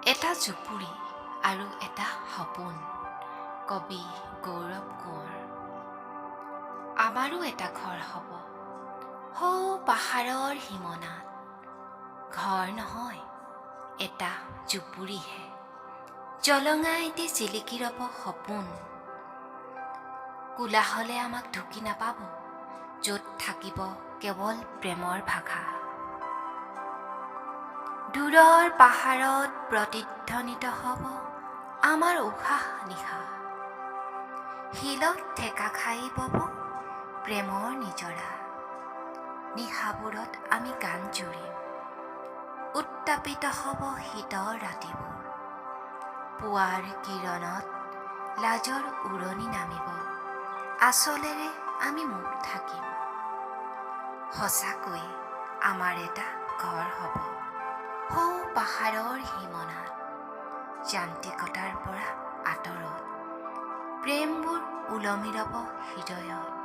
এটা জুপুৰি আৰু এটা সপোন। কবি গৌৰৱ কোঁৱৰ। আমাৰো এটা ঘৰ হ'ব, সৌ পাহাৰৰ সীমনাত। ঘৰ নহয়, এটা জুপুৰিহে। জলঙাই দি জিলিকি ৰ'ব সপোন। কোলাহলে আমাক ঢুকি নাপাব, য'ত থাকিব কেৱল প্ৰেমৰ ভাষা। দূৰৰ পাহাৰত প্ৰতিধ্বনিত হ'ব আমাৰ উশাহ নিশাহ। শিলত ঠেকা খাই বব প্ৰেমৰ নিজৰা। নিশাবোৰত আমি গান জুৰিম, উত্তাপিত হ'ব শীতৰ ৰাতিবোৰ। পুৱাৰ কিৰণত লাজৰ উৰণি নামিব, আঁচলেৰে আমি মুখ থাকিম। সঁচাকৈয়ে আমাৰ এটা ঘৰ হ'ব, সৌ পাহাৰৰ সীমনাত। যান্ত্ৰিকতাৰ পৰা আঁতৰত প্ৰেমবোৰ ওলমি ৰ'ব হৃদয়ত।